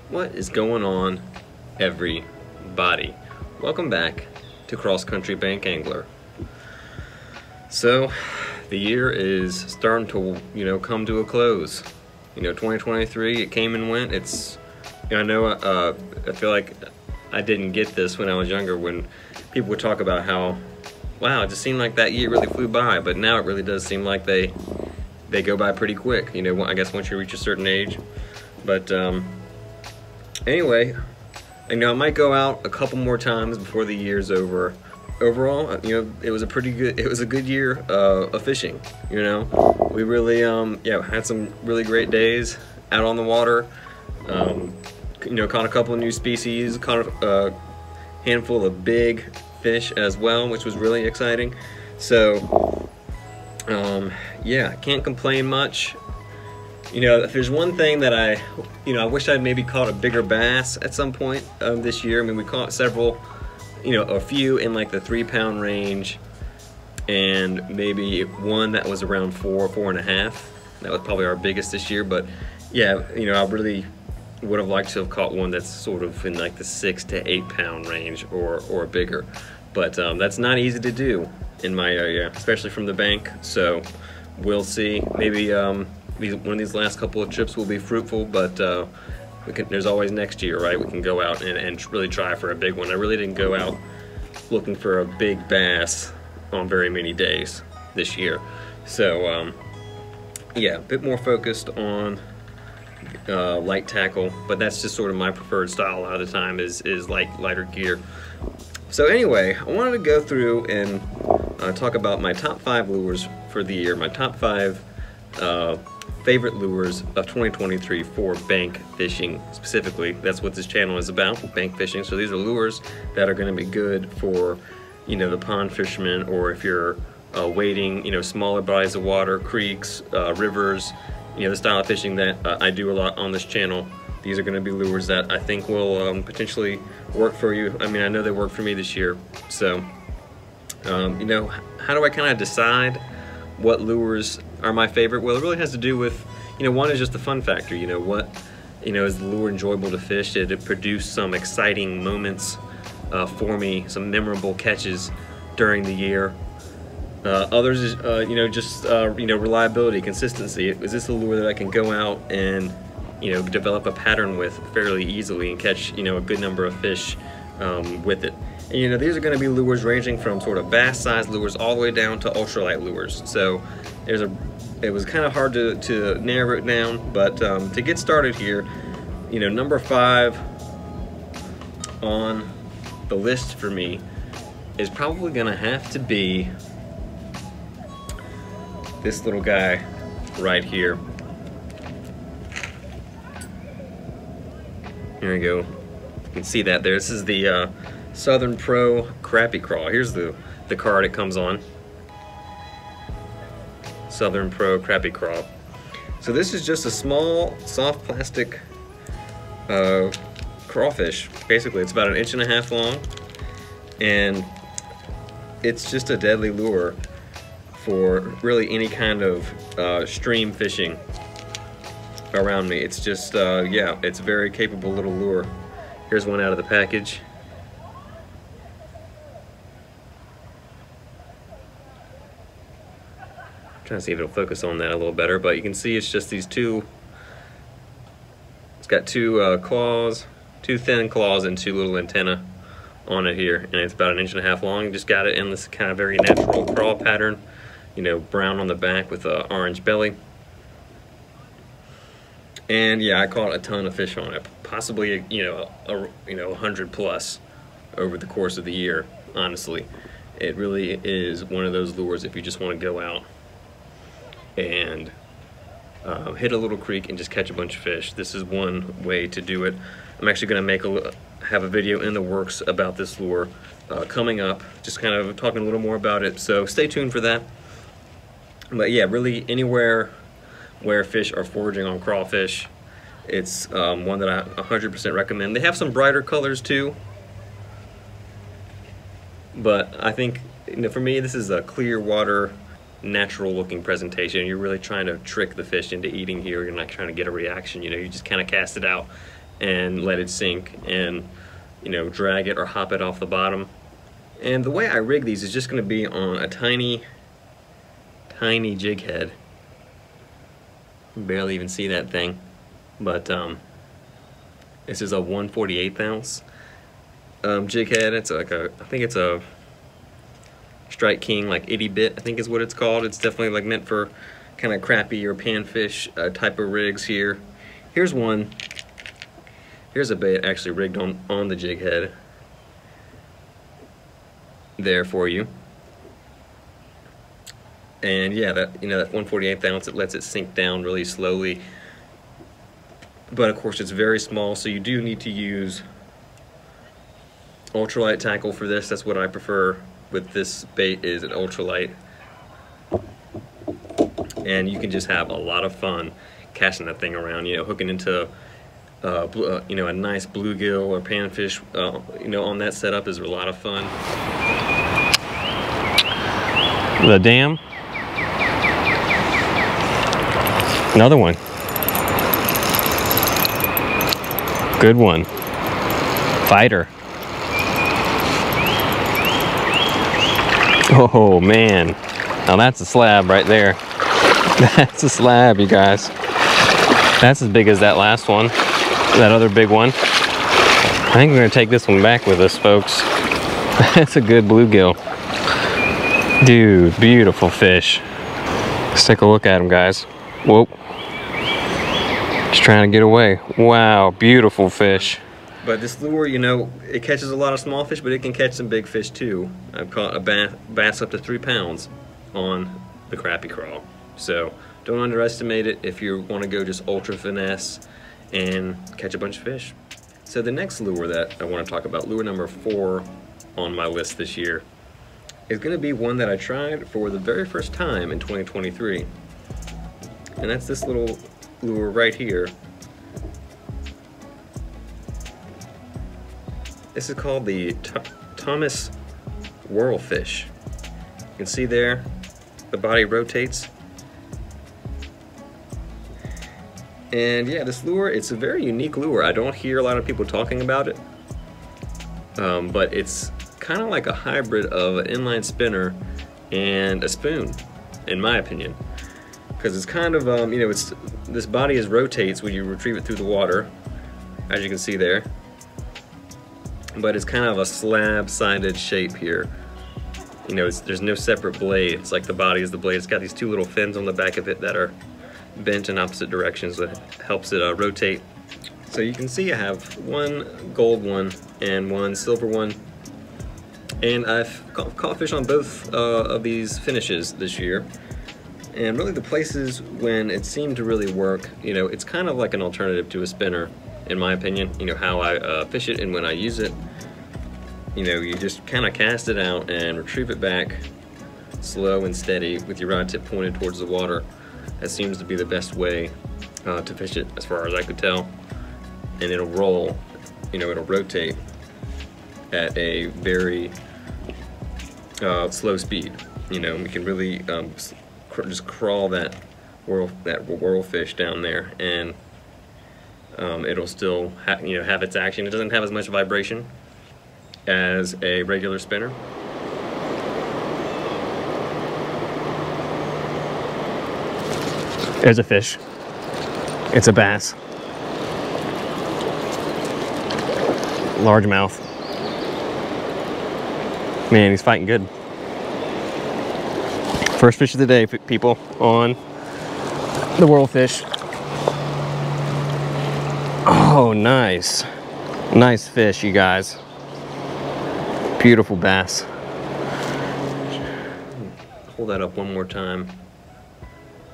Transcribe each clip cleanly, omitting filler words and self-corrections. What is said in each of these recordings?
What is going on, everybody? Welcome back to Cross Country Bank Angler. So the year is starting to come to a close. 2023, it came and went. I know I feel like I didn't get this when I was younger, when people would talk about how, wow, it just seemed like that year really flew by, but now it really does seem like they go by pretty quick, I guess once you reach a certain age. But anyway, I might go out a couple more times before the year's over. Overall, it was a good year of fishing. We really had some really great days out on the water. Caught a couple of new species, caught a handful of big fish as well, which was really exciting. So yeah, can't complain much. If there's one thing that I wish I'd maybe caught a bigger bass at some point this year. We caught several, a few in like the 3-pound range, and maybe one that was around 4.5. That was probably our biggest this year. But yeah, I really would have liked to have caught one that's sort of in like the 6 to 8 pound range or bigger. But that's not easy to do in my area, especially from the bank. So we'll see. Maybe one of these last couple of trips will be fruitful, but there's always next year, right? We can go out and really try for a big one. I really didn't go out looking for a big bass on very many days this year. So yeah, a bit more focused on light tackle, but that's just sort of my preferred style a lot of the time is lighter gear. So anyway, I wanted to go through and talk about my top 5 lures for the year, my top 5 favorite lures of 2023 for bank fishing specifically. That's what this channel is about, bank fishing. So these are lures that are going to be good for the pond fisherman, or if you're wading smaller bodies of water, creeks, rivers, the style of fishing that I do a lot on this channel. These are going to be lures that I think will potentially work for you. I know they worked for me this year. So how do I kind of decide what lures are my favorite? Well, it really has to do with, one is just the fun factor. Is the lure enjoyable to fish? Did it produce some exciting moments for me, some memorable catches during the year? Others is, reliability, consistency. Is this a lure that I can go out and, develop a pattern with fairly easily and catch, a good number of fish with it? And, these are going to be lures ranging from sort of bass-sized lures all the way down to ultralight lures. So it was kind of hard to narrow it down, but to get started here, number 5 on the list for me is probably going to have to be this little guy right here. Here we go. You can see that there. This is the Southern Pro Crappie Craw. Here's the card it comes on. Southern Pro Crappie Craw. So this is just a small, soft plastic crawfish. Basically, it's about 1.5 inches long, and it's just a deadly lure for really any kind of stream fishing around me. It's just, yeah, it's a very capable little lure. Here's one out of the package. Trying to see if it'll focus on that a little better, but you can see it's just these two. It's got 2 claws, 2 thin claws, and 2 little antennae on it here, and it's about 1.5 inches long. Just got it in this kind of very natural crawl pattern, brown on the back with an orange belly. And yeah, I caught a ton of fish on it, possibly 100 plus over the course of the year. Honestly, it really is one of those lures if you just want to go out and hit a little creek and just catch a bunch of fish. This is one way to do it. I'm actually going to have a video in the works about this lure coming up, just kind of talking a little more about it, so stay tuned for that. But yeah, really anywhere where fish are foraging on crawfish, it's one that I 100% recommend. They have some brighter colors too, but I think for me this is a clear water, natural looking presentation. You're really trying to trick the fish into eating here. You're not trying to get a reaction, you just kind of cast it out and let it sink and, you know, drag it or hop it off the bottom. And the way I rig these is just going to be on a tiny jig head. You can barely even see that thing, but this is a 1/48 ounce jig head. It's like I think it's a Strike King, like 80 bit, I think is what it's called. It's definitely like meant for kind of crappie or panfish type of rigs here. Here's one. Here's a bait actually rigged on the jig head there for you. And yeah, that, you know, that 1/48 ounce, it lets it sink down really slowly. But of course it's very small, so you do need to use ultralight tackle for this. That's what I prefer with this bait, is an ultralight. And you can just have a lot of fun casting that thing around, you know, hooking into you know, a nice bluegill or panfish, you know, on that setup is a lot of fun. The dam. Another one. Good one. Fighter. Oh man, now that's a slab right there. That's a slab, you guys. That's as big as that last one, that other big one. I think we're gonna take this one back with us, folks. That's a good bluegill. Dude, beautiful fish. Let's take a look at him, guys. Whoa. Just trying to get away. Wow, beautiful fish. But this lure, you know, it catches a lot of small fish, but it can catch some big fish too. I've caught a bass up to 3 pounds on the Crappie Craw. So don't underestimate it if you want to go just ultra finesse and catch a bunch of fish. So the next lure that I want to talk about, lure number 4 on my list this year, is going to be one that I tried for the very first time in 2023. And that's this little lure right here. This is called the Thomas Whirlfish. You can see there, the body rotates. And yeah, this lure, it's a very unique lure. I don't hear a lot of people talking about it, but it's kind of like a hybrid of an inline spinner and a spoon, in my opinion. Because it's kind of, you know, this body rotates when you retrieve it through the water, as you can see there. But it's kind of a slab-sided shape here. You know, there's no separate blade. It's like the body is the blade. It's got these 2 little fins on the back of it that are bent in opposite directions that helps it rotate. So you can see I have one gold one and one silver one. And I've caught fish on both of these finishes this year. And really the places when it seemed to really work, you know, it's kind of like an alternative to a spinner, in my opinion. You know, how I fish it and when I use it, you know, you just kind of cast it out and retrieve it back slow and steady with your rod tip pointed towards the water. That seems to be the best way to fish it, as far as I could tell. And it'll roll, you know, it'll rotate at a very slow speed. You know, we can really just crawl that whirlfish down there, and it'll still have its action. It doesn't have as much vibration as a regular spinner. There's a fish. It's a bass. Largemouth. Man, he's fighting good. First fish of the day, people, on the Whirlfish. Oh, nice. Nice fish, you guys. Beautiful bass. Hold that up one more time.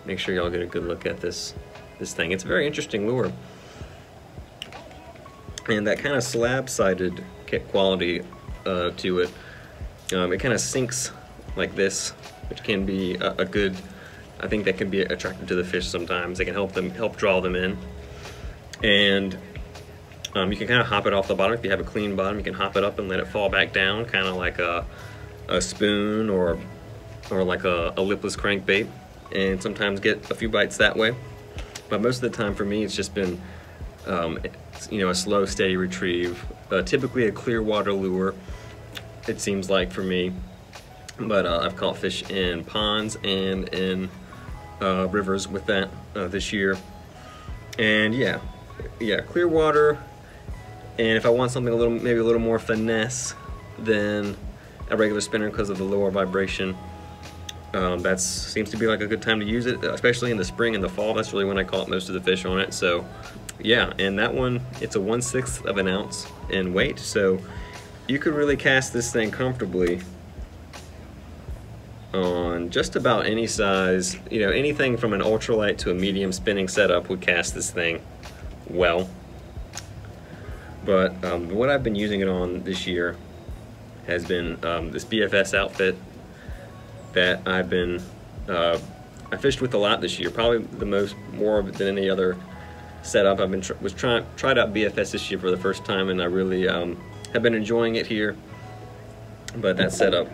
Make sure y'all get a good look at this thing. It's a very interesting lure. And that kind of slab-sided quality to it. It kind of sinks like this, which can be a good, I think that can be attractive to the fish sometimes. They can help draw them in. And you can kind of hop it off the bottom. If you have a clean bottom, you can hop it up and let it fall back down, kind of like a spoon or like a lipless crankbait, and sometimes get a few bites that way. But most of the time for me, it's just been It's, you know, a slow, steady retrieve. Typically a clear water lure, it seems like for me. But I've caught fish in ponds and in rivers with that this year. And yeah, clear water. And if I want something maybe a little more finesse than a regular spinner because of the lower vibration, that seems to be like a good time to use it, especially in the spring and the fall. That's really when I caught most of the fish on it. So yeah, and that one, it's a 1/6 of an ounce in weight, so you could really cast this thing comfortably on just about any size. You know, anything from an ultralight to a medium spinning setup would cast this thing well. But what I've been using it on this year has been this BFS outfit that I've been I fished with a lot this year, probably more than any other setup. I've been tried out BFS this year for the first time, and I really have been enjoying it here. But that setup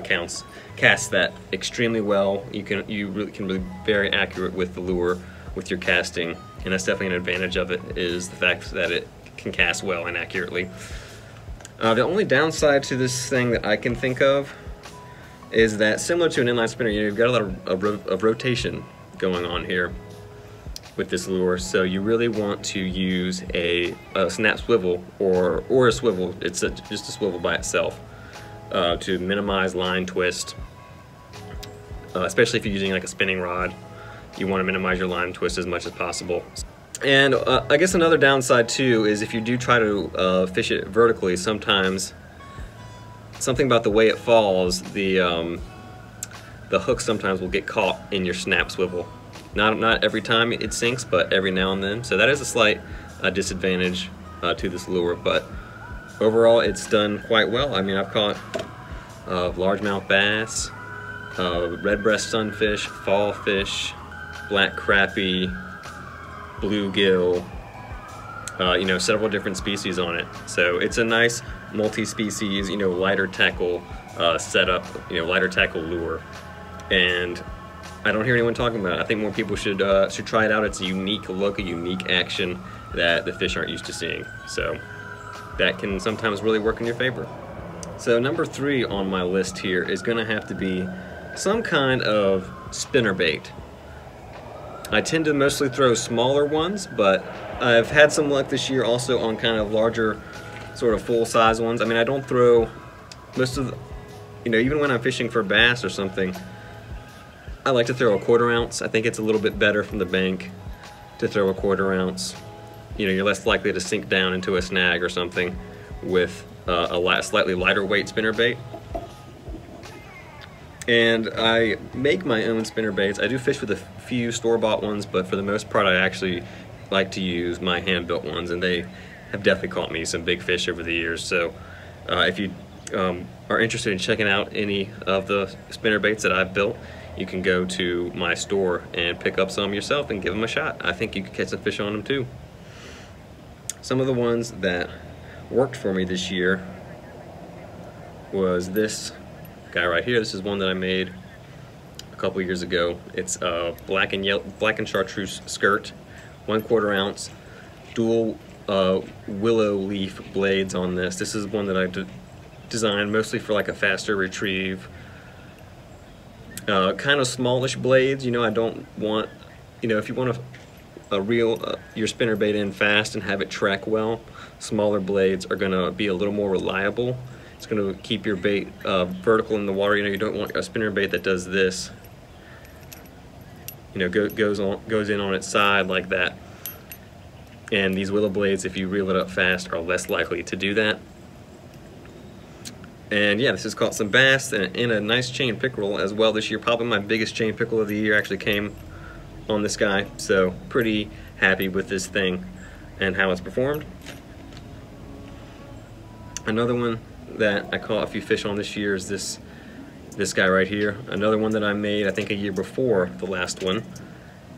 casts that extremely well. You really can be very accurate with the lure with your casting, and that's definitely an advantage of it, is the fact that it can cast well and accurately. The only downside to this thing that I can think of is that, similar to an inline spinner, you've got a lot of rotation going on here with this lure, so you really want to use a snap swivel or a swivel. It's just a swivel by itself to minimize line twist, especially if you're using like a spinning rod. You want to minimize your line twist as much as possible. And I guess another downside too is if you do try to fish it vertically, sometimes something about the way it falls, the hook sometimes will get caught in your snap swivel. Not every time it sinks, but every now and then. So that is a slight disadvantage to this lure, but overall it's done quite well. I mean, I've caught largemouth bass, redbreast sunfish, fall fish, black crappie, bluegill, you know, several different species on it. So it's a nice multi-species, you know, lighter tackle setup, you know, lighter tackle lure. And I don't hear anyone talking about it. I think more people should try it out. It's a unique look, a unique action that the fish aren't used to seeing. So that can sometimes really work in your favor. So number 3 on my list here is gonna have to be some kind of spinnerbait. I tend to mostly throw smaller ones, but I've had some luck this year also on kind of larger, sort of full-size ones. I mean, I don't throw most of the, you know, even when I'm fishing for bass or something, I like to throw a 1/4 ounce. I think it's a little bit better from the bank to throw a 1/4 ounce. You know, you're less likely to sink down into a snag or something with a slightly lighter weight spinnerbait. And I make my own spinnerbaits. I do fish with a few store-bought ones, but for the most part I actually like to use my hand-built ones, and they have definitely caught me some big fish over the years. So if you are interested in checking out any of the spinnerbaits that I've built, you can go to my store and pick up some yourself and give them a shot. I think you could catch some fish on them too. Some of the ones that worked for me this year was this guy right here. This is one that I made a couple years ago. It's a black and chartreuse skirt, 1/4 ounce, dual willow leaf blades on this. This is one that I designed mostly for like a faster retrieve. Kind of smallish blades, you know. I don't want, you know, if you want a reel your spinnerbait in fast and have it track well, smaller blades are gonna be a little more reliable. It's going to keep your bait vertical in the water. You know, you don't want a spinnerbait that does this. You know, goes in on its side like that. And these willow blades, if you reel it up fast, are less likely to do that. And yeah, this has caught some bass and a nice chain pickerel as well this year. Probably my biggest chain pickerel of the year actually came on this guy. So pretty happy with this thing and how it's performed. Another one that I caught a few fish on this year is this guy right here. Another one that I made, I think, a year before the last one.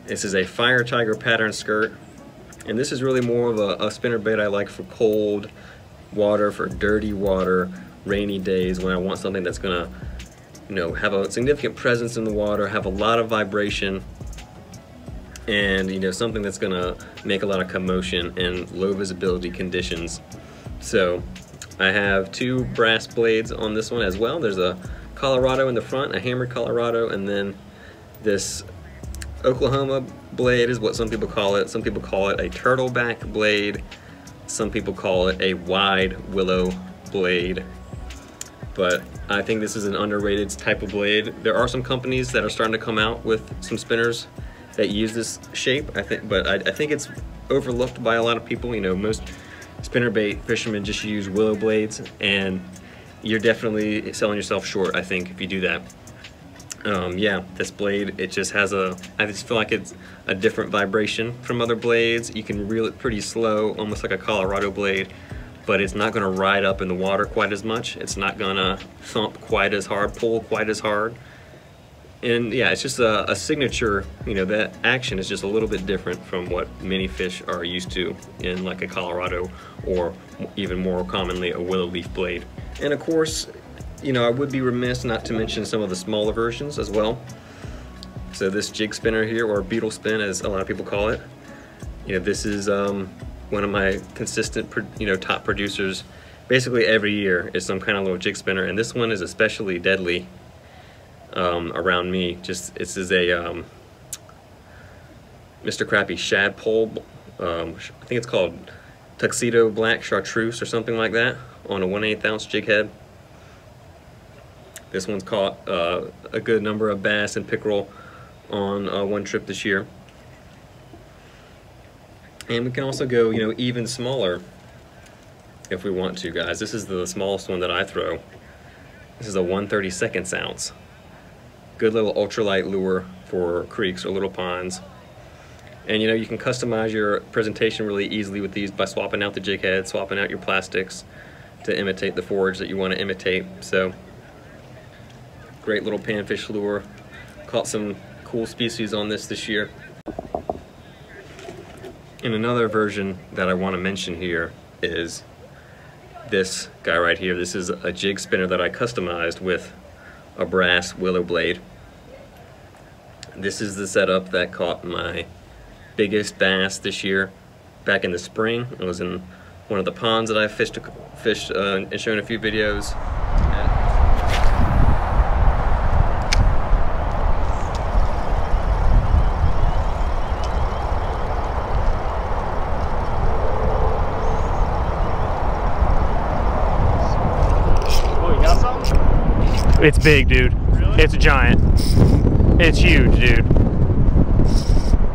This is a Fire Tiger pattern skirt, and this is really more of a spinnerbait I like for cold water, for dirty water, rainy days when I want something that's gonna, you know, have a significant presence in the water, have a lot of vibration, and you know, something that's gonna make a lot of commotion in low visibility conditions. So I have 2 brass blades on this one as well. There's a Colorado in the front, a hammered Colorado, and then this Oklahoma blade is what some people call it. Some people call it a turtleback blade. Some people call it a wide willow blade. But I think this is an underrated type of blade. There are some companies that are starting to come out with some spinners that use this shape, but I think it's overlooked by a lot of people. You know, most spinnerbait fishermen just use willow blades, and you're definitely selling yourself short, I think, if you do that. Yeah, this blade, it just has I just feel like it's a different vibration from other blades. You can reel it pretty slow, almost like a Colorado blade, but it's not gonna ride up in the water quite as much. It's not gonna thump quite as hard, pull quite as hard. And yeah, it's just a signature, you know, that action is just a little bit different from what many fish are used to in like a Colorado, or even more commonly a willow leaf blade. And of course, you know, I would be remiss not to mention some of the smaller versions as well. So this jig spinner here, or beetle spin as a lot of people call it, you know, this is one of my consistent, you know, top producers. Basically every year is some kind of little jig spinner, and this one is especially deadly around me. This is a Mr. Crappie shad pole. I think it's called Tuxedo Black Chartreuse or something like that, on a 1/8 ounce jig head. This one's caught a good number of bass and pickerel on one trip this year. And we can also go, you know, even smaller if we want to, guys. This is the smallest one that I throw. This is a 1/32 ounce. Good little ultralight lure for creeks or little ponds. And you know, you can customize your presentation really easily with these by swapping out the jig head, swapping out your plastics to imitate the forage that you want to imitate. So, great little panfish lure. Caught some cool species on this year. And another version that I want to mention here is this guy right here. This is a jig spinner that I customized with a brass willow blade. This is the setup that caught my biggest bass this year back in the spring. It was in one of the ponds that I fished and shown a few videos. It's big, dude. Really? It's a giant. It's huge, dude.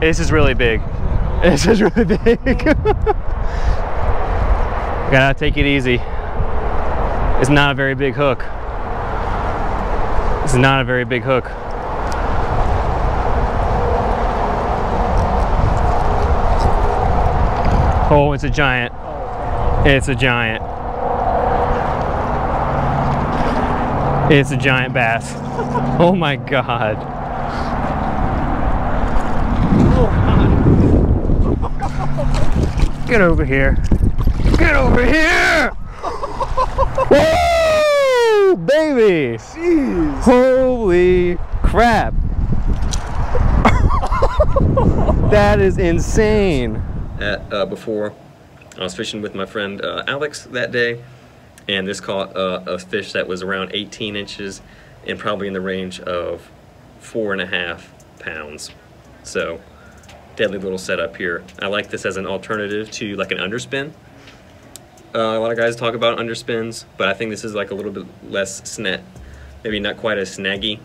This is really big. This is really big. Gotta take it easy. It's not a very big hook. It's not a very big hook. Oh, it's a giant. It's a giant. It's a giant bass. Oh my God. Get over here. Get over here! Woo! Baby! Jeez! Holy crap! That is insane. Before, I was fishing with my friend Alex that day, and this caught a fish that was around 18 inches and probably in the range of 4.5 pounds. So, deadly little setup here. I like this as an alternative to like an underspin. A lot of guys talk about underspins, but I think this is like a little bit less maybe not quite as snaggy,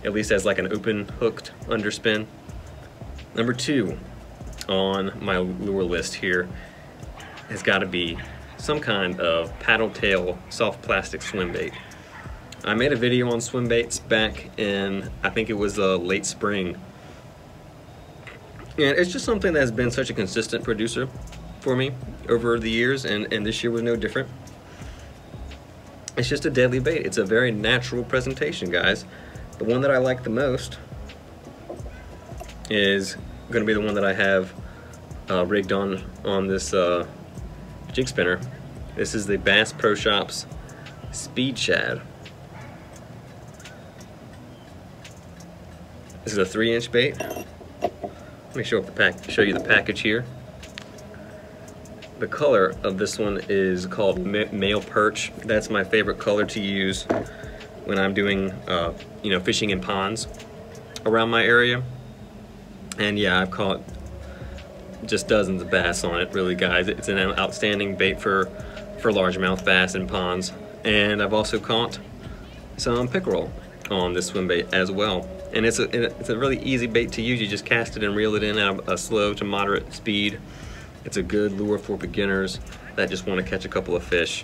at least as like an open hooked underspin. Number 2 on my lure list here has got to be some kind of paddle tail soft plastic swim bait. I made a video on swim baits back in, I think it was late spring. And it's just something that's been such a consistent producer for me over the years, and this year was no different. It's just a deadly bait. It's a very natural presentation, guys. The one that I like the most is going to be the one that I have rigged on this jig spinner. This is the Bass Pro Shops Speed Shad. This is a 3-inch bait. Let me show you the package here. The color of this one is called Male Perch. That's my favorite color to use when I'm doing, you know, fishing in ponds around my area. And yeah, I've caught just dozens of bass on it, really, guys. It's an outstanding bait for largemouth bass in ponds. And I've also caught some pickerel on this swim bait as well. And it's a really easy bait to use. You just cast it and reel it in at a slow to moderate speed. It's a good lure for beginners that just want to catch a couple of fish.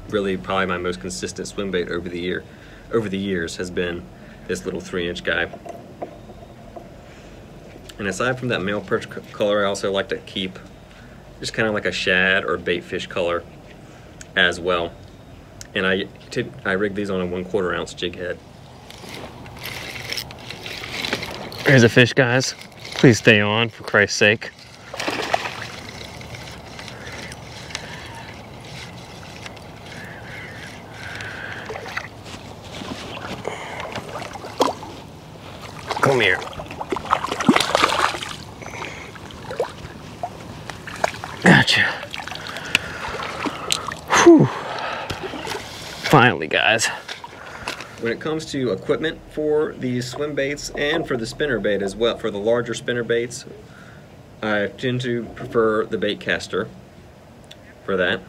Really, probably my most consistent swim bait over the years has been this little 3-inch guy. And aside from that male perch color, I also like to keep just kind of like a shad or baitfish color as well. And I rig these on a 1/4 ounce jig head. Here's a fish, guys. Please stay on, for Christ's sake. Come here. Gotcha. Whew. Finally, guys. When it comes to equipment for these swim baits and for the spinner bait as well, for the larger spinner baits, I tend to prefer the bait caster for that.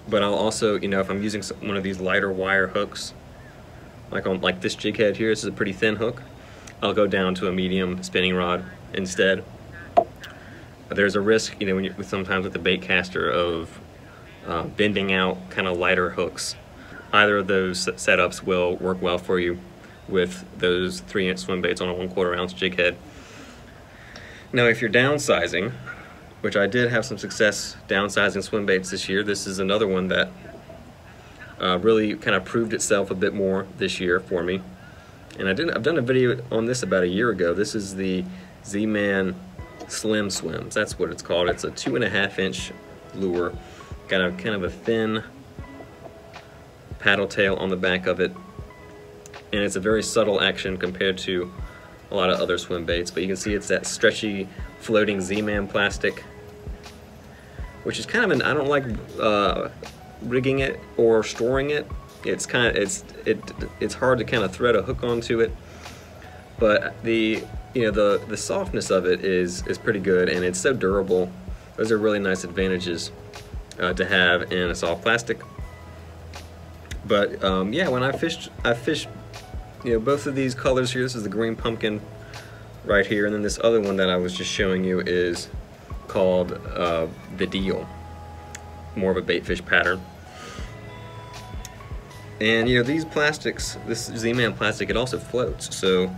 But I'll also, you know, if I'm using one of these lighter wire hooks, like this jig head here, this is a pretty thin hook, I'll go down to a medium spinning rod instead. There's a risk, you know, sometimes with the bait caster of bending out kind of lighter hooks. Either of those setups will work well for you with those 3-inch swim baits on a 1/4 ounce jig head. Now, if you're downsizing, which I did have some success downsizing swim baits this year, this is another one that really kind of proved itself a bit more this year for me. And I've done a video on this about a year ago. This is the Z-Man Slim Swimz. That's what it's called. It's a 2.5-inch lure. Got a kind of a thin paddle tail on the back of it, and it's a very subtle action compared to a lot of other swim baits, but you can see it's that stretchy floating Z-Man plastic, which is kind of I don't like rigging it or storing it. It's hard to kind of thread a hook onto it, but the softness of it is pretty good, and it's so durable. Those are really nice advantages to have in a soft plastic. But yeah, when I fished, you know, both of these colors here. This is the green pumpkin right here, and then this other one that I was just showing you is called the Deal, more of a baitfish pattern. And you know, these plastics, this Z-Man plastic, it also floats. So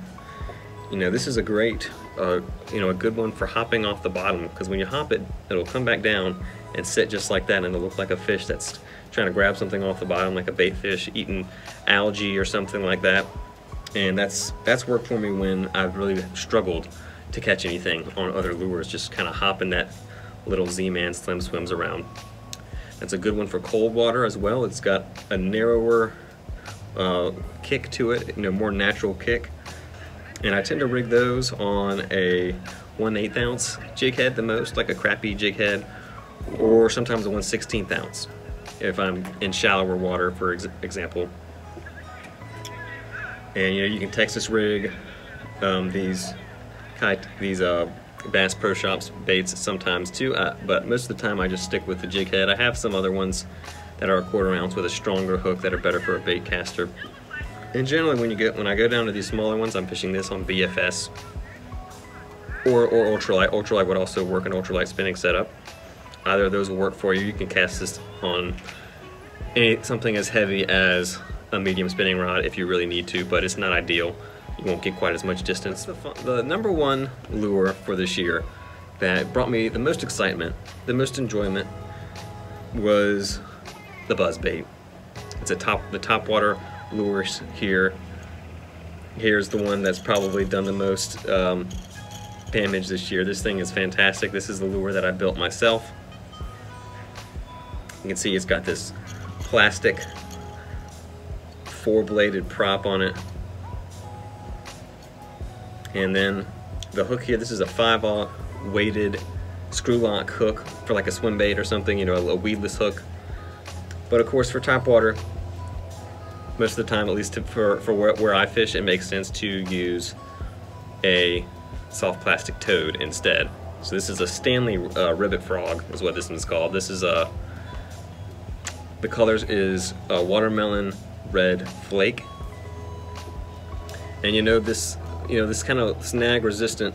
you know, this is a great, you know, a good one for hopping off the bottom, because when you hop it, it'll come back down and sit just like that, and it'll look like a fish that's trying to grab something off the bottom, like a bait fish eating algae or something like that. And that's worked for me when I've really struggled to catch anything on other lures, just kind of hopping that little Z-Man Slim Swimz around. That's a good one for cold water as well. It's got a narrower kick to it, you know, more natural kick. And I tend to rig those on a 1/8 ounce jig head the most, like a crappie jig head, or sometimes a 1/16 ounce if I'm in shallower water, for example. And you know, you can Texas rig these Bass Pro Shops baits sometimes too, but most of the time I just stick with the jig head. I have some other ones that are a 1/4 ounce with a stronger hook that are better for a bait caster. And generally when I go down to these smaller ones, I'm fishing this on BFS or ultralight. Ultralight would also work, an ultralight spinning setup. Either of those will work for you. You can cast this on something as heavy as a medium spinning rod if you really need to, but it's not ideal. You won't get quite as much distance. The number one lure for this year that brought me the most excitement, the most enjoyment, was the Buzzbait. It's the top water lures here. Here's the one that's probably done the most damage this year. This thing is fantastic. This is the lure that I built myself. You can see it's got this plastic 4-bladed prop on it. And then the hook here, this is a 5/0 weighted screw lock hook for like a swim bait or something, you know, a weedless hook. But of course for top water, most of the time, at least for where I fish, it makes sense to use a soft plastic toad instead. So this is a Stanley ribbit frog is what this one's called. This is the colors is watermelon red flake. And this kind of snag resistant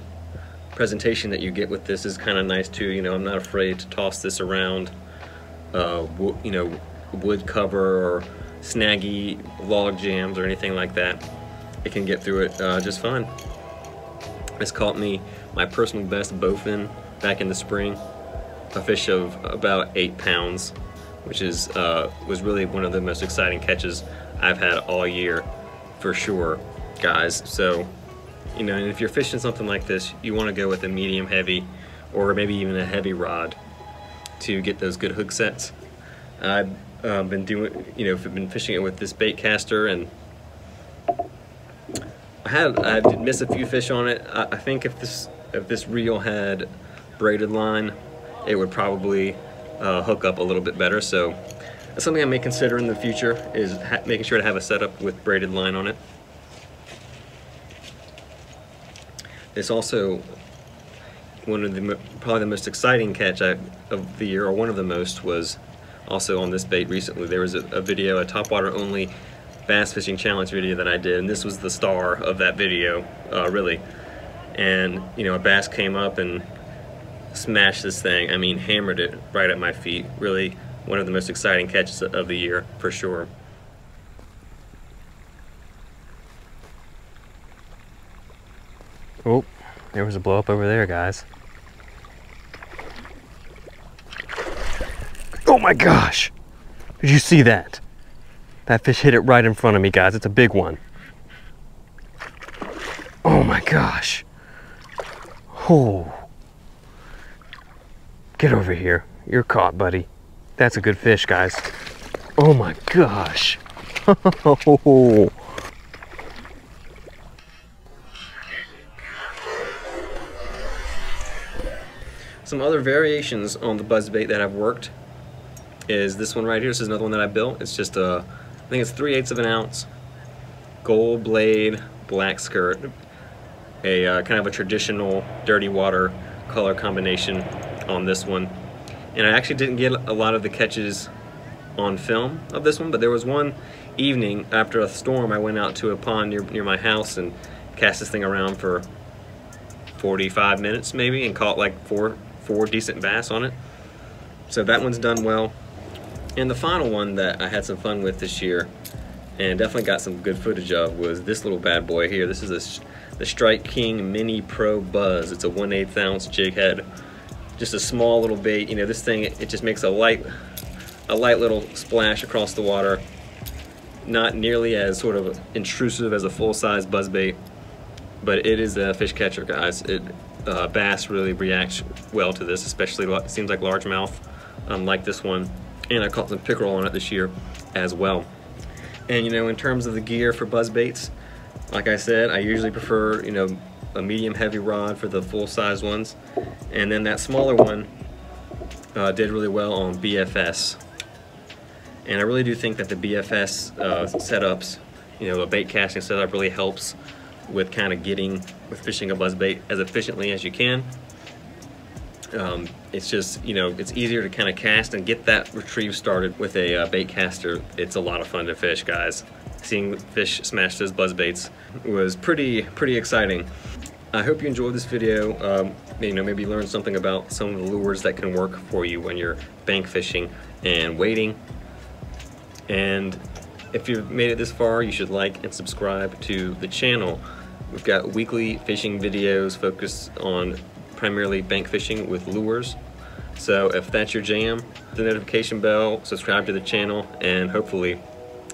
presentation that you get with this is kind of nice too. You know, I'm not afraid to toss this around wood cover or snaggy log jams or anything like that. It can get through it just fine. This caught me my personal best bowfin back in the spring, a fish of about 8 pounds, which is was really one of the most exciting catches I've had all year for sure, guys. So, you know, and if you're fishing something like this, you want to go with a medium heavy or maybe even a heavy rod to get those good hook sets. I've been been fishing it with this bait caster, and I did miss a few fish on it. I think if this reel had braided line, it would probably hook up a little bit better. So that's something I may consider in the future, is making sure to have a setup with braided line on it. It's also one of probably the most exciting catch of the year, or one of the most, was also on this bait recently. There was a video, a topwater only bass fishing challenge video that I did, and this was the star of that video, really. And you know, a bass came up and smashed this thing. I mean, hammered it right at my feet. Really one of the most exciting catches of the year for sure. Oh, there was a blow up over there, guys. Oh my gosh! Did you see that? That fish hit it right in front of me, guys. It's a big one. Oh my gosh. Oh. Get over here. You're caught, buddy. That's a good fish, guys. Oh my gosh. Oh. Some other variations on the buzzbait that I've worked is this one right here. This is another one that I built. It's just I think it's 3/8 of an ounce, gold blade, black skirt, a kind of a traditional dirty water color combination on this one. And I actually didn't get a lot of the catches on film of this one, but there was one evening after a storm, I went out to a pond near my house and cast this thing around for 45 minutes maybe, and caught like four decent bass on it. So that one's done well. And the final one that I had some fun with this year, and definitely got some good footage of, was this little bad boy here. This is the Strike King Mini Pro Buzz. It's a 1/8 ounce jig head. Just a small little bait. You know, this thing, it just makes a light little splash across the water. Not nearly as sort of intrusive as a full-size buzzbait, but it is a fish catcher, guys. Bass really reacts well to this, especially it seems like largemouth, like this one. And I caught some pickerel on it this year as well. And you know, in terms of the gear for buzzbaits, like I said, I usually prefer, you know, a medium heavy rod for the full-size ones, and then that smaller one did really well on BFS. And I really do think that the BFS setups, you know, a bait casting setup really helps with kind of fishing a buzzbait as efficiently as you can. It's just, you know, it's easier to kind of cast and get that retrieve started with a bait caster. It's a lot of fun to fish, guys. Seeing fish smash those buzzbaits was pretty exciting. I hope you enjoyed this video. You know, maybe learn something about some of the lures that can work for you when you're bank fishing and wading. And if you've made it this far, you should like and subscribe to the channel. We've got weekly fishing videos focused on primarily bank fishing with lures. So if that's your jam, the notification bell, subscribe to the channel, and hopefully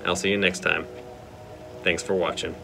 I'll see you next time. Thanks for watching.